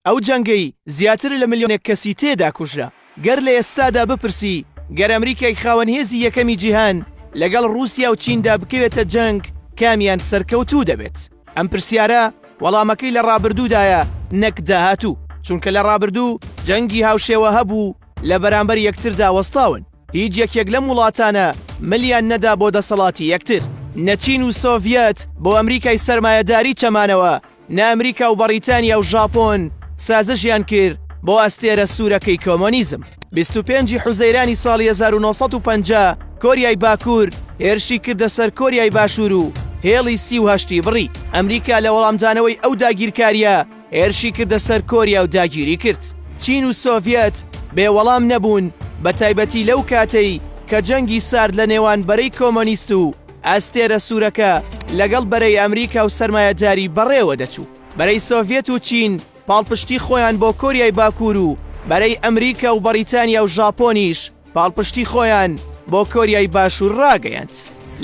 ئەو جەنگەی زیاتر لە ملیۆنێک کەسی تێدا کوژرا. گەر لە ئێستادا بپرسی گەر ئەمریکای خاوەنهێزی یەکەمی جیهان لەگەڵ رووسیا و چیندا بکەوێتە جەنگ کامیان سەرکەوتوو دەبێت؟ ئەم پرسیارە وەڵامەکەی لە ڕابردوودایە نەک داهاتوو، چونکە لە ڕابردوو جەنگی هاوشێوە هەبوو لە بەرامبەر یەکتردا وەستاون. هیچ یەکێک لەم وڵاتانە ملیان نەدا بۆ دەسەڵاتی یەکتر. نەچین و سۆڤیەت بۆ ئەمریکای سەرمایەداری چەمانەوە، نە ئەمریکا و بەریتانیا و ژاپۆن سازشیان کرد بۆ ئەستێرە سوورەکەی کۆمۆنیزم. 25 حوزەیرانی ساڵی 1950 کۆریای باکوور هێرشی کردە سەر کۆریای باشوور و هێڵی 38 بڕی. ئەمریکا لە وەڵامدانەوەی ئەو داگیرکاریە هێرشی کردە سەر کۆریا و داگیری کرد. چین و سۆڤیەت بێوەڵام نەبوون، بە تایبەتی لەو کاتەی کە جەنگی سارد لە نێوان بەرەی کۆمۆنیست و ئەستێرە سوورەکە لەگەڵ بەرەی ئەمریکا و سەرمایەداری بەڕێوە دەچوو. بەرەی سۆڤیەت و چین پاڵپشتی خۆیان بۆ کۆریای باکوور و بەرەی ئەمریکا و بەریتانیا و ژاپۆنیش پاڵپشتی خۆیان بۆ کۆریای باشوور ڕاگەیاند.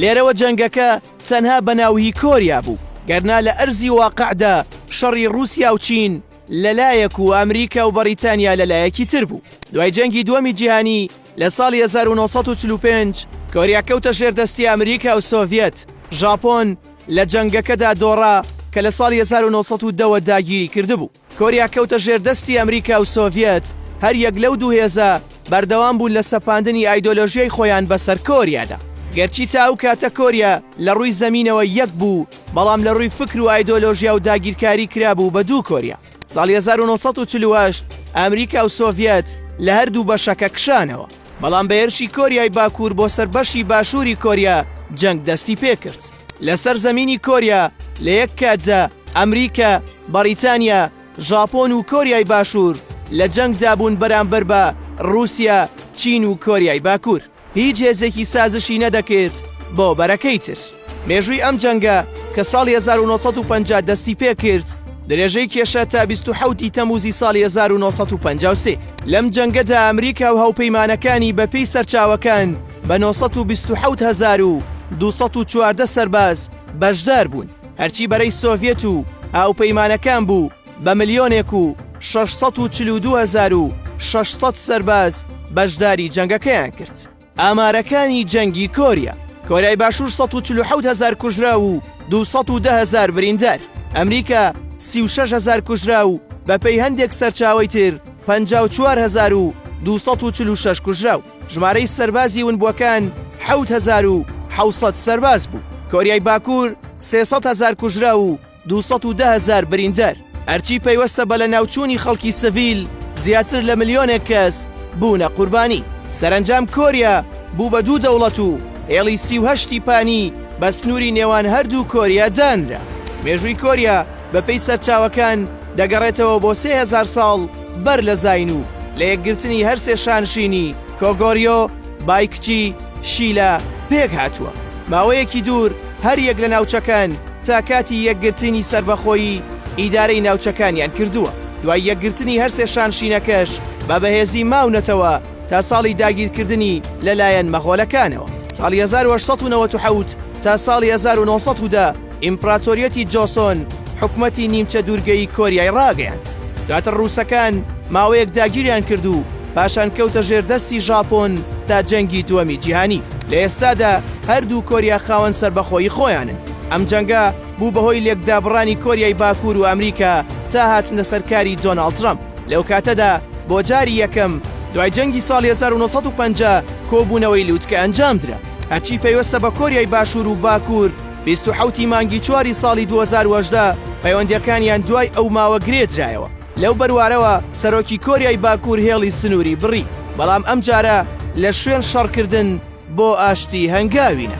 لێرەوە جەنگەکە تەنها بەناوهی کۆریا بوو، گەرنا لە ئەرزی واقعدا شەڕی رووسیا و چین لەلایەک و ئەمریکا و بەریتانیا لەلایەکی تر بوو. دوای جەنگی دووەمی جیهانی لە ساڵی 1945 کۆریا کەوتە ژێردەستی ئەمریکا و سۆڤیەت. ژاپۆن لە جەنگەکەدا دۆڕا کە لە ساڵی 1910 داگیری کردبوو. کۆریا کەوتە ژێردەستی ئەمریکا و سۆڤیەت. هەر یەک لەو دوو هێزە بەردەوام بوون لە سەپاندنی ئایدۆلۆژیای خۆیان بەسەر کۆریادا. گەرچی تا ئەو کاتە کۆریا لە ڕووی زەمینەوە یەک بوو، بەڵام لە ڕووی فکر و ئایدۆلۆژیا و داگیرکاری کرابوو بە دوو کۆریا. ساڵی 1948 ئەمریکا و سۆڤیەت لە هەردوو بەشەکە کشانەوە، بەڵام بە هێرشی کۆریای باکوور بۆ سەربەشی باشووری کۆریا جەنگ دەستی پێکرد. لەسەر زەمینی کۆریا لە یەک کاتدا ئەمریکا، بەریتانیا، ژاپۆن و کۆریای باشوور لە جەنگدا بوون بەرامبەر بە رووسیا، چین و کۆریای باکوور. هیچ هێزێکی سازشی نەدەکرد بۆ بەرەکەی تر. مێژووی ئەم جەنگە کە ساڵی 1950 دەستی پێکرد درێژەی کێشە تا 27 تەموزی ساڵی 1953. لەم جەنگەدا ئەمریکا و هاوپەیمانەکانی بەپێی سەرچاوەکان بە 92214 سەرباز بەشدار بوون، هەرچی بەرەی سۆڤیەت و هاوپەیمانەکان بوو بە 1,642,600 سەرباز بەشداری جەنگەکەیان کرد. ئامارەکانی جەنگی کۆریا: کۆریای باشوور 147,000 کوژرا و 210,000 بریندار. ئەمریکا 36,000 کوژرا و بەپێی هەندێک سەرچاوەی تر 54,246 کوژرا و ژمارەی سەربازی ونبووەکان 7,700 سەرباز بوو. کۆریای باکوور 300,000 کوژرا و 210,000 بریندار. هەرچی پەیوەستە بە لە ناوچوونی خەڵکی سڤیل زیاتر لە ملیۆنێک کەس بوونە قوربانی. سەرنجام کۆریا بوو بە دوو دەوڵەت و هێڵی 38 پانی بە سنووری نێوان هەردوو کۆریا دانرا. مێژووی کۆریا بەپێی سەرچاوەکان دەگەڕێتەوە بۆ 3000 ساڵ بەر لە زاین و لە یەکگرتنی هەر سێ شانشینی کۆگۆریۆ، بایکچی، شیلا پێک هاتووە. ماوەیەکی دوور هەر یەک لە ناوچەکان تا کاتی یەکگرتنی سربەخۆیی ئیدارەی ناوچەکانیان کردووە. دوای یەکگرتنی هەر سێ شانشینەکەش بە بەهێزی ماونەتەوە تا ساڵی داگیرکردنی لەلایەن مەغۆلەکانەوە. ساڵی 1897 تا ساڵی 1910 ئیمپراتۆریەتی جۆسۆن حکومەتی نیمچە دوورگەی کۆریای ڕاگەیاند. دواتر ڕووسەکان ماوەیەک داگیریان کرد و پاشان کەوتە ژێردەستی ژاپۆن تا جەنگی دووەمی جیهانی. لە ئێستادا هەردوو کۆریا خاوەن سەربەخۆیی خۆیانن. ئەم جەنگە بوو بەهۆی لێکدابڕانی کۆریای باکوور و ئەمریکا تا هاتنە سەرکاری دۆناڵد ترەمپ. لەو کاتەدا بۆ جاری یەکەم دوای جەنگی ساڵی 1950 کۆبوونەوەی لووتکە ئەنجامدرا. هەرچی پەیوەستە بە کۆریای باشوور و باکوور 27 مانگی 4 ساڵی 2018 پەیوەندیەکانیان دوای ئەو ماوە گرێدرایەوە. لەو بەروارەوە سەرۆکی کۆریای باکوور هێڵی سنووری بڕی، بەڵام ئەم جارە لە شوێن شەڕکردن بۆ ئاشتی هەنگاوینە.